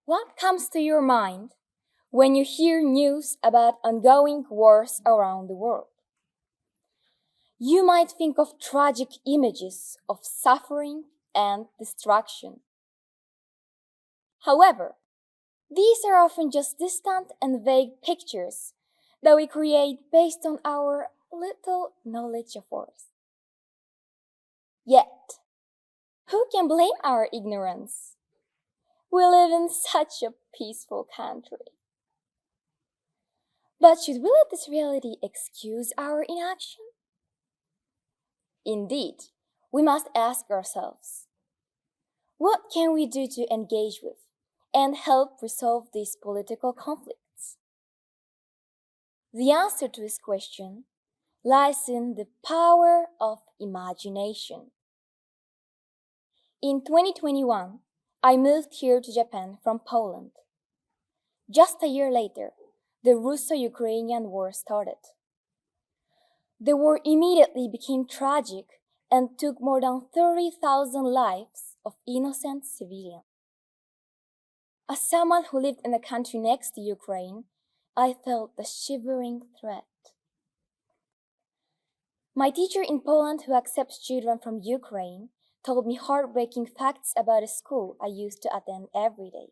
What comes to your mind when you hear news about ongoing wars around the world? You might think of tragic images of suffering and destruction. However, these are often just distant and vague pictures that we create based on our little knowledge of wars. Yet, who can blame our ignorance? We live in such a peaceful country. But should we let this reality excuse our inaction? Indeed, we must ask ourselves, what can we do to engage with and help resolve these political conflicts? The answer to this question lies in the power of imagination. In 2021, I moved here to Japan from Poland. Just a year later, the Russo-Ukrainian War started. The war immediately became tragic and took more than 30,000 lives of innocent civilians. As someone who lived in the country next to Ukraine, I felt the shivering threat. My teacher in Poland who accepts children from Ukraine told me heartbreaking facts about a school I used to attend every day.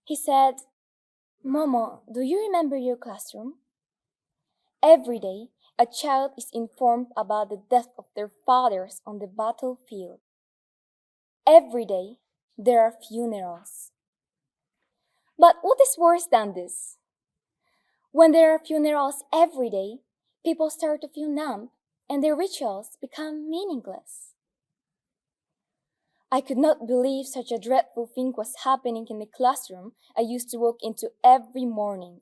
He said, "Momo, do you remember your classroom? Every day, a child is informed about the death of their fathers on the battlefield. Every day, there are funerals. But what is worse than this? When there are funerals every day, people start to feel numb and their rituals become meaningless." I could not believe such a dreadful thing was happening in the classroom I used to walk into every morning.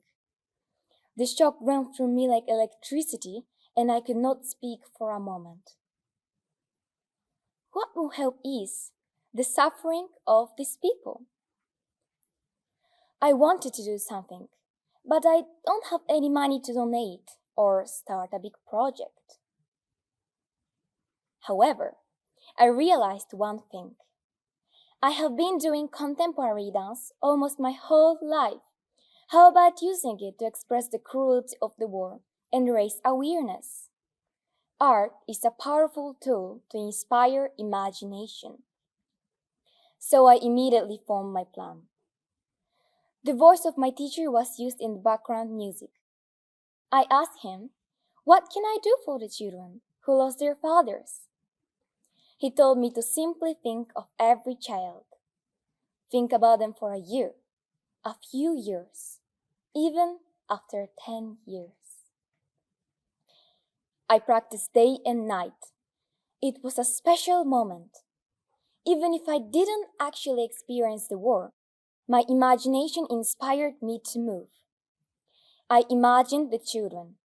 The shock ran through me like electricity, and I could not speak for a moment. What will help ease the suffering of these people? I wanted to do something, but I don't have any money to donate or start a big project. However, I realized one thing. I have been doing contemporary dance almost my whole life. How about using it to express the cruelty of the war and raise awareness? Art is a powerful tool to inspire imagination. So I immediately formed my plan. The voice of my teacher was used in the background music. I asked him, "What can I do for the children who lost their fathers?" He told me to simply think of every child. Think about them for a year, a few years, even after 10 years. I practiced day and night. It was a special moment. Even if I didn't actually experience the war, my imagination inspired me to move. I imagined the children.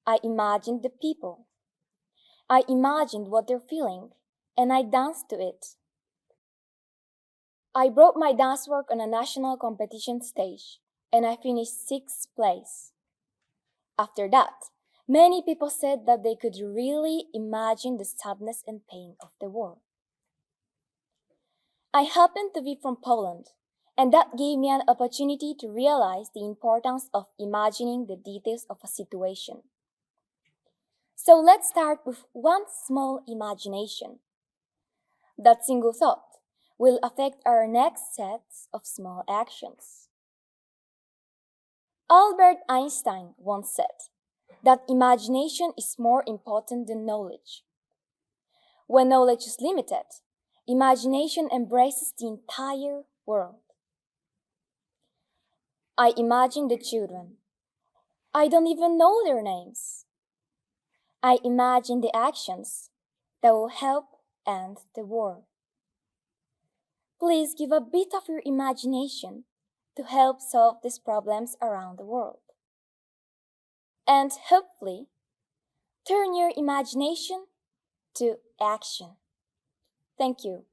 I imagined the people. I imagined what they're feeling, and I danced to it. I brought my dance work on a national competition stage, and I finished 6th place. After that, many people said that they could really imagine the sadness and pain of the war. I happened to be from Poland, and that gave me an opportunity to realize the importance of imagining the details of a situation. So let's start with one small imagination. That single thought will affect our next sets of small actions. Albert Einstein once said that imagination is more important than knowledge. When knowledge is limited, imagination embraces the entire world. I imagine the children. I don't even know their names. I imagine the actions that will help end the war. Please give a bit of your imagination to help solve these problems around the world. And hopefully, turn your imagination to action. Thank you.